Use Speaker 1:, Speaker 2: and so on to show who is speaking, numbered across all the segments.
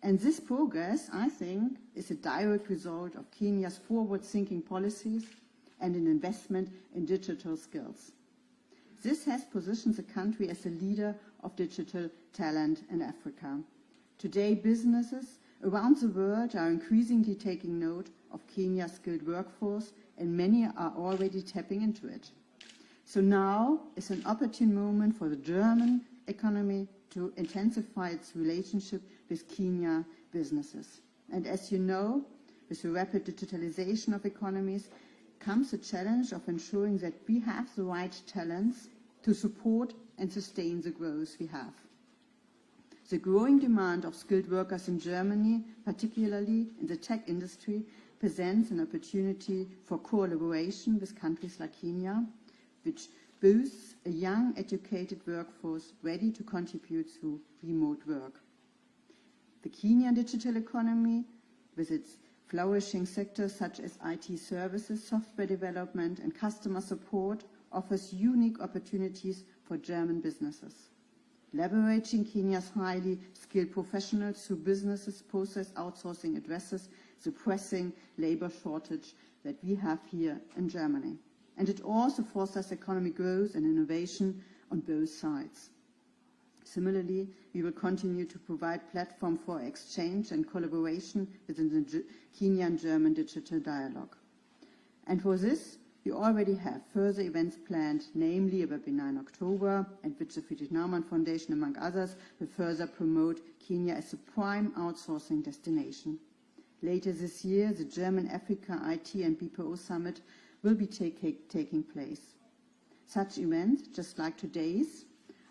Speaker 1: And this progress, I think, is a direct result of Kenya's forward-thinking policies and an investment in digital skills. This has positioned the country as a leader of digital talent in Africa. Today, businesses around the world are increasingly taking note of Kenya's skilled workforce, and many are already tapping into it. So now is an opportune moment for the German economy to intensify its relationship with Kenya businesses. And as you know, with the rapid digitalization of economies comes the challenge of ensuring that we have the right talents to support and sustain the growth we have. The growing demand of skilled workers in Germany, particularly in the tech industry, presents an opportunity for collaboration with countries like Kenya, which boasts a young, educated workforce ready to contribute through remote work. The Kenyan digital economy, with its flourishing sectors such as IT services, software development, and customer support, offers unique opportunities for German businesses. Leveraging Kenya's highly skilled professionals through businesses process outsourcing addresses the pressing labor shortage that we have here in Germany. And it also fosters economic growth and innovation on both sides. Similarly, we will continue to provide platform for exchange and collaboration within the Kenyan-German digital dialogue. And for this, we already have further events planned, namely a webinar in October, at which the Friedrich Naumann Foundation, among others, will further promote Kenya as a prime outsourcing destination. Later this year, the German Africa IT and BPO Summit will be taking place. Such events, just like today's,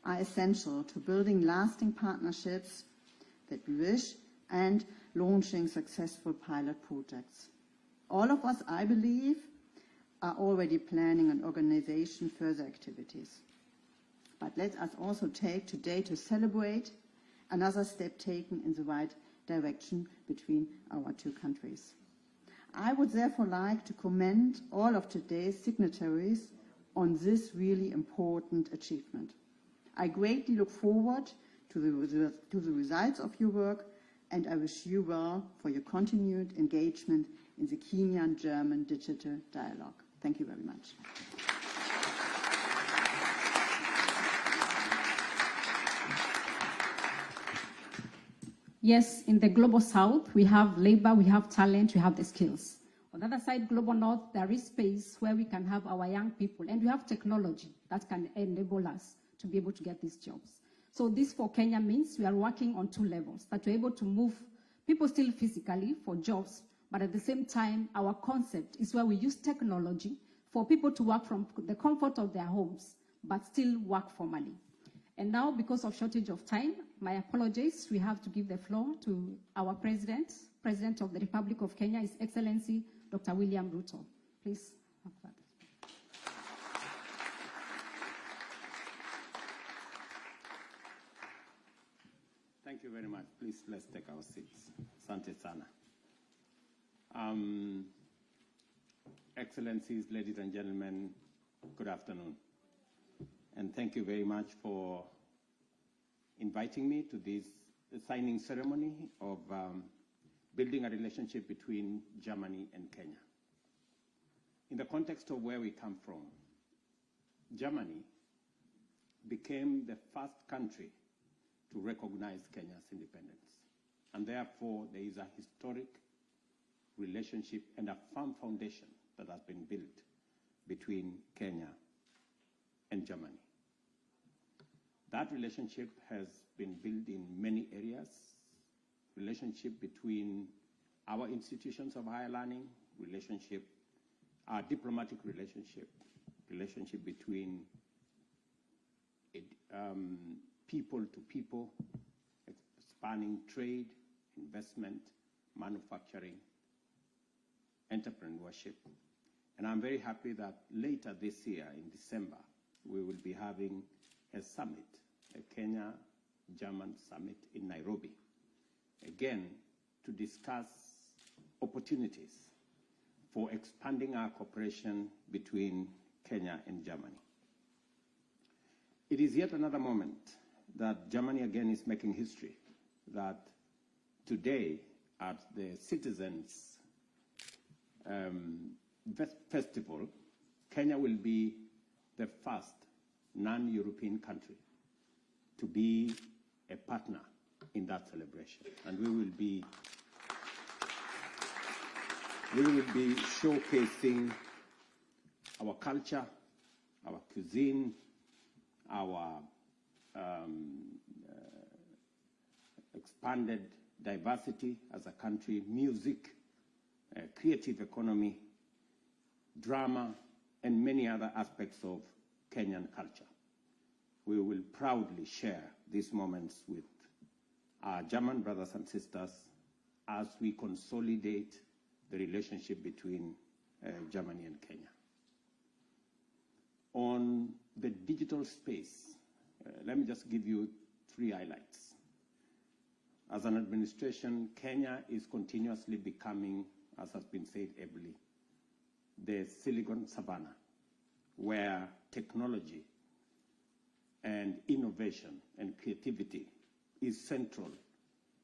Speaker 1: are essential to building lasting partnerships that we wish and launching successful pilot projects. All of us, I believe, are already planning and organizing further activities. But let us also take today to celebrate another step taken in the right direction between our two countries. I would therefore like to commend all of today's signatories on this really important achievement. I greatly look forward to the results of your work, and I wish you well for your continued engagement in the Kenyan-German digital dialogue. Thank you very much.
Speaker 2: Yes, in the global south, we have labor, we have talent, we have the skills. On the other side, global north, there is space where we can have our young people, and we have technology that can enable us to be able to get these jobs. So this for Kenya means we are working on two levels, that we're able to move people still physically for jobs, but at the same time, our concept is where we use technology for people to work from the comfort of their homes, but still work formally. And now, because of shortage of time, my apologies, we have to give the floor to our President of the Republic of Kenya, His Excellency, Dr. William Ruto. Please.
Speaker 3: Thank you very much. Please, let's take our seats. Asante sana. Excellencies, ladies and gentlemen, good afternoon. And thank you very much for inviting me to this signing ceremony of building a relationship between Germany and Kenya. In the context of where we come from, Germany became the first country to recognize Kenya's independence. And therefore, there is a historic relationship and a firm foundation that has been built between Kenya and Germany. That relationship has been built in many areas, relationship between our institutions of higher learning, relationship, our diplomatic relationship, relationship between people to people, spanning trade, investment, manufacturing, entrepreneurship. And I'm very happy that later this year, in December, we will be having a summit, a Kenya-German summit in Nairobi, again, to discuss opportunities for expanding our cooperation between Kenya and Germany. It is yet another moment that Germany again is making history, that today at the Citizens Festival, Kenya will be the first non-European country to be a partner in that celebration. And we will be showcasing our culture, our cuisine, our expanded diversity as a country, music, creative economy, drama, and many other aspects of Kenyan culture. We will proudly share these moments with our German brothers and sisters as we consolidate the relationship between Germany and Kenya. On the digital space, let me just give you 3 highlights. As an administration, Kenya is continuously becoming, as has been said ably, the Silicon Savannah, where technology and innovation and creativity is central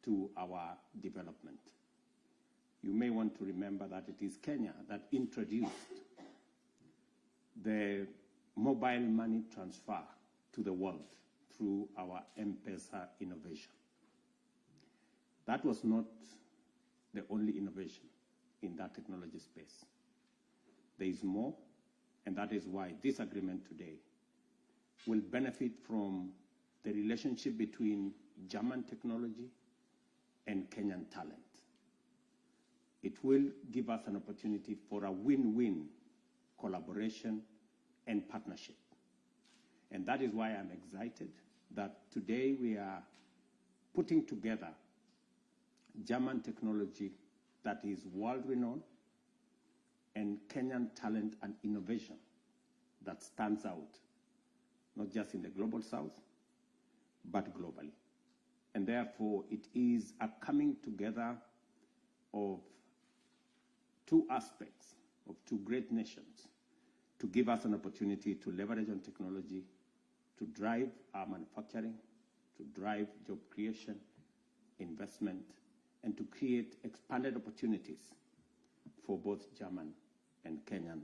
Speaker 3: to our development. You may want to remember that it is Kenya that introduced the mobile money transfer to the world through our M-Pesa innovation. That was not the only innovation in that technology space. There is more, and that is why this agreement today will benefit from the relationship between German technology and Kenyan talent. It will give us an opportunity for a win-win collaboration and partnership. And that is why I'm excited that today we are putting together German technology that is world-renowned and Kenyan talent and innovation that stands out, not just in the global south, but globally. And therefore, it is a coming together of 2 aspects of 2 great nations to give us an opportunity to leverage on technology, to drive our manufacturing, to drive job creation, investment, and to create expanded opportunities for both German and Kenyan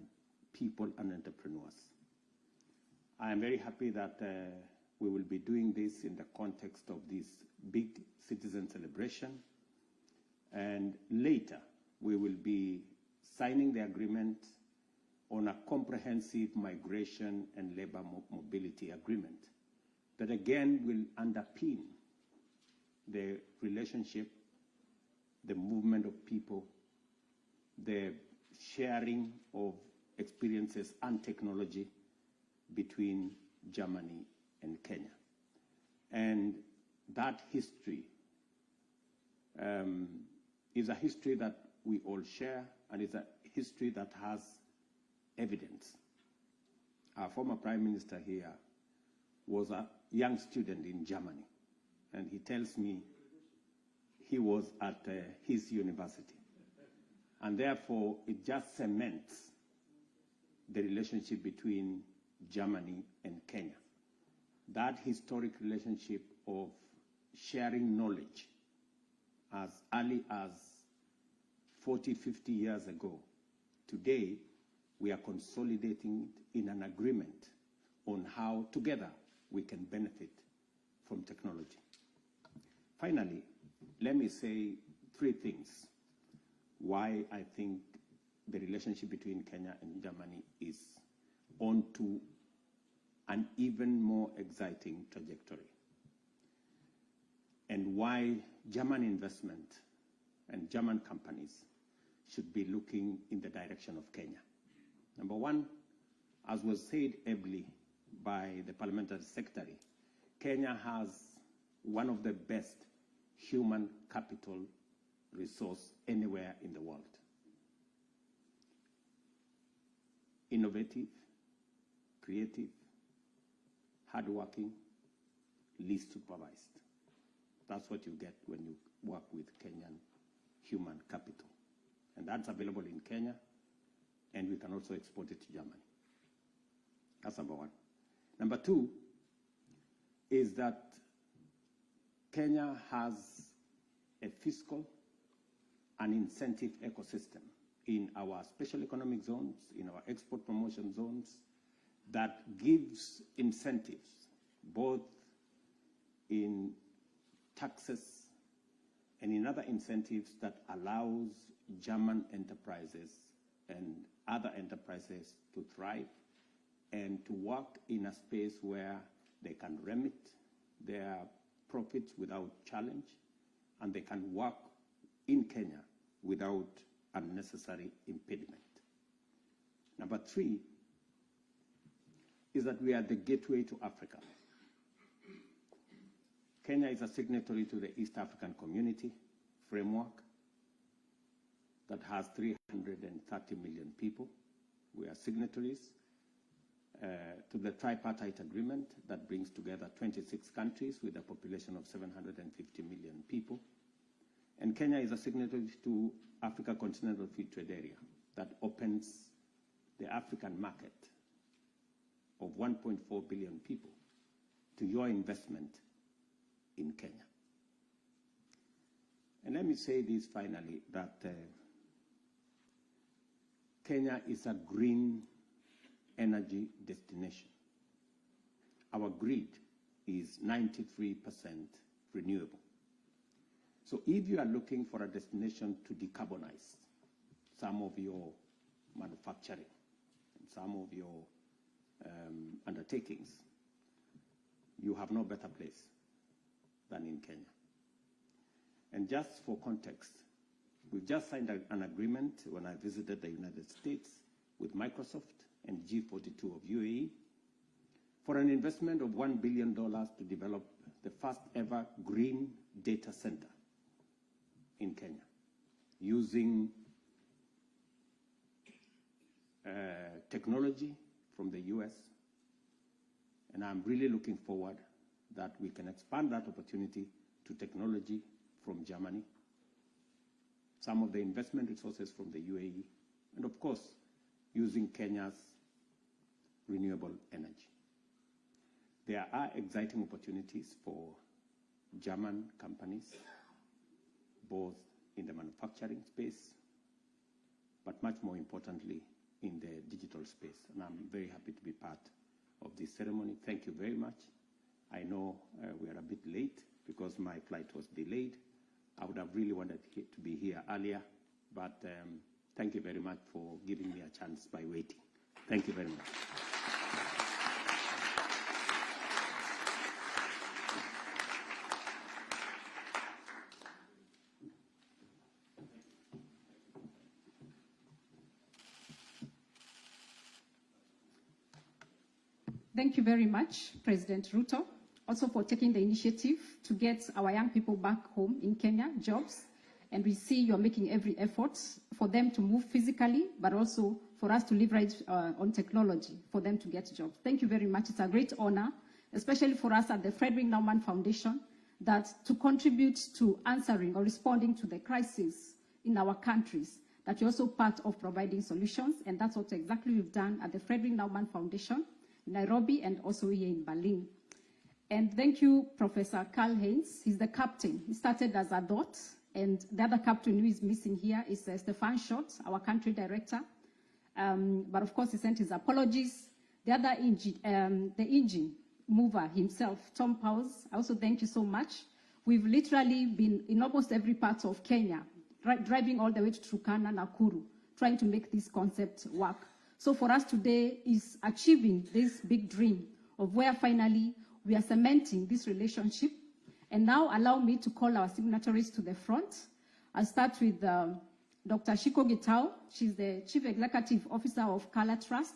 Speaker 3: people and entrepreneurs. I am very happy that we will be doing this in the context of this big citizen celebration. And later, we will be signing the agreement on a comprehensive migration and labor mobility agreement that again will underpin the relationship, the movement of people, the sharing of experiences and technology between Germany and Kenya. And that history is a history that we all share, and it's a history that has evidence. Our former Prime Minister here was a young student in Germany, and he tells me he was at his university. And therefore, it just cements the relationship between Germany and Kenya. That historic relationship of sharing knowledge as early as 40, 50 years ago. Today, we are consolidating it in an agreement on how together we can benefit from technology. Finally, let me say 3 things why I think the relationship between Kenya and Germany is on to an even more exciting trajectory, and why German investment and German companies should be looking in the direction of Kenya. Number 1, as was said ably by the Parliamentary Secretary, Kenya has one of the best human capital resource anywhere in the world. Innovative, creative, hardworking, least supervised. That's what you get when you work with Kenyan human capital. And that's available in Kenya, and we can also export it to Germany. That's number 1. Number 2 is that Kenya has a fiscal and incentive ecosystem in our special economic zones, in our export promotion zones, that gives incentives, both in taxes and in other incentives that allows German enterprises and other enterprises to thrive and to work in a space where they can remit their profits without challenge, and they can work in Kenya without unnecessary impediment. Number 3 is that we are the gateway to Africa. Kenya is a signatory to the East African Community Framework that has 330 million people. We are signatories to the tripartite agreement that brings together 26 countries with a population of 750 million people. And Kenya is a signatory to Africa Continental Free Trade Area that opens the African market of 1.4 billion people to your investment in Kenya. And let me say this finally, that Kenya is a green energy destination. Our grid is 93% renewable. So if you are looking for a destination to decarbonize some of your manufacturing and some of your undertakings, you have no better place than in Kenya. And just for context, we've just signed an agreement when I visited the United States with Microsoft and G42 of UAE for an investment of $1 billion to develop the first ever green data center in Kenya using technology from the US. And I'm really looking forward that we can expand that opportunity to technology from Germany, some of the investment resources from the UAE, and of course, using Kenya's renewable energy. There are exciting opportunities for German companies, both in the manufacturing space, but much more importantly, in the digital space. And I'm very happy to be part of this ceremony. Thank you very much. I know we are a bit late because my flight was delayed. I would have really wanted to be here earlier, but thank you very much for giving me a chance by waiting. Thank you very much.
Speaker 2: Thank you very much, President Ruto, also for taking the initiative to get our young people back home in Kenya, jobs. And we see you're making every effort for them to move physically, but also for us to leverage on technology for them to get jobs. Thank you very much. It's a great honor, especially for us at the Frederick Naumann Foundation, that to contribute to answering or responding to the crisis in our countries, that you're also part of providing solutions. And that's what exactly we've done at the Frederick Naumann Foundation in Nairobi and also here in Berlin. And thank you, Professor Karl Heinz. He's the captain. He started as a dot, and the other captain who is missing here is Stefan Schott, our country director. But of course, he sent his apologies. The other engine mover himself, Tom Powers, I also thank you so much. We've literally been in almost every part of Kenya, driving all the way to Turkana, Nakuru, trying to make this concept work. So for us today is achieving this big dream of where finally we are cementing this relationship. And now allow me to call our signatories to the front. I'll start with Dr. Shiko Gitau. She's the Chief Executive Officer of Kala Trust.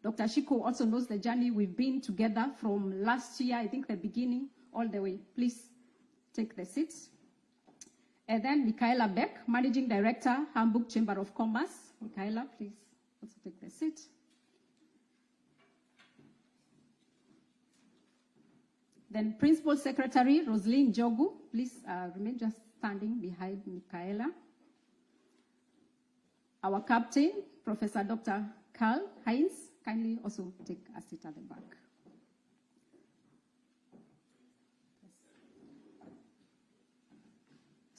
Speaker 2: Dr. Shiko also knows the journey we've been together from last year, I think the beginning, all the way. Please take the seats. And then Michaela Beck, Managing Director, Hamburg Chamber of Commerce. Michaela, please also take the seat. Then Principal Secretary Rosaline Jogu, please remain just standing behind Michaela. Our captain, Professor Dr. Karl Heinz, kindly also take a seat at the back.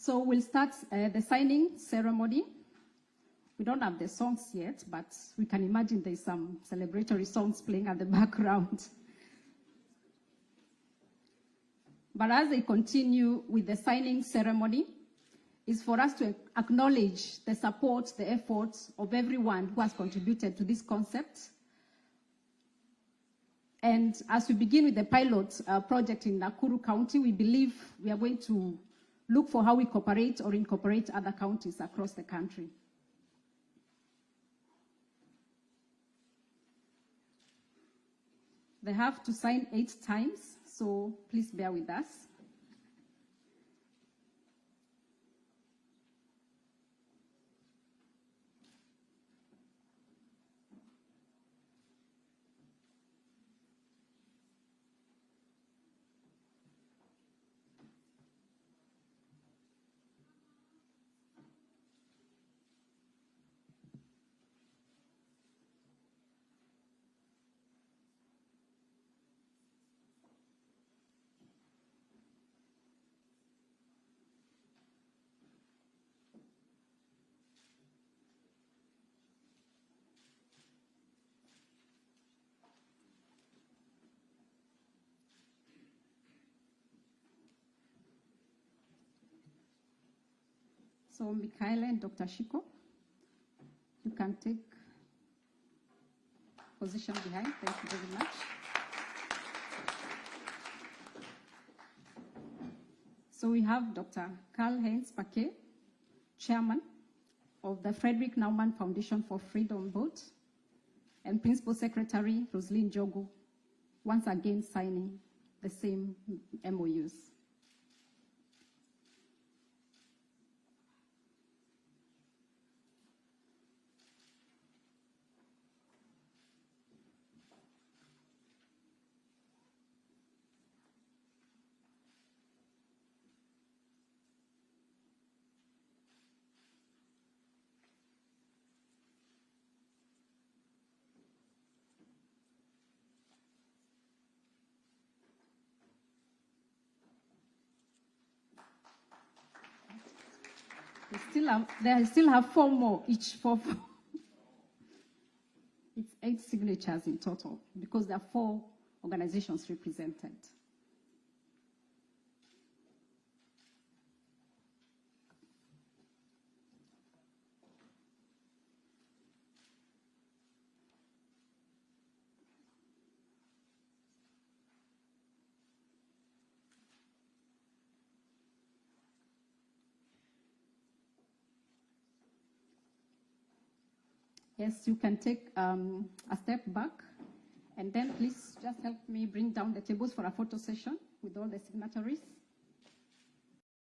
Speaker 2: So we'll start the signing ceremony. We don't have the songs yet, but we can imagine there's some celebratory songs playing at the background. But as they continue with the signing ceremony, is for us to acknowledge the support, the efforts of everyone who has contributed to this concept. And as we begin with the pilot project in Nakuru County, we believe we are going to look for how we cooperate or incorporate other counties across the country. They have to sign 8 times, so please bear with us. So Michaela and Dr. Shiko, you can take position behind. Thank you very much. So we have Dr. Karl-Heinz Paquet, Chairman of the Frederick Naumann Foundation for Freedom Board, and Principal Secretary Roslyn Jogo, once again signing the same MOUs. They still have 4 more, each 4. It's 8 signatures in total, because there are 4 organizations represented. Yes, you can take a step back, and then please just help me bring down the tables for a photo session with all the signatories.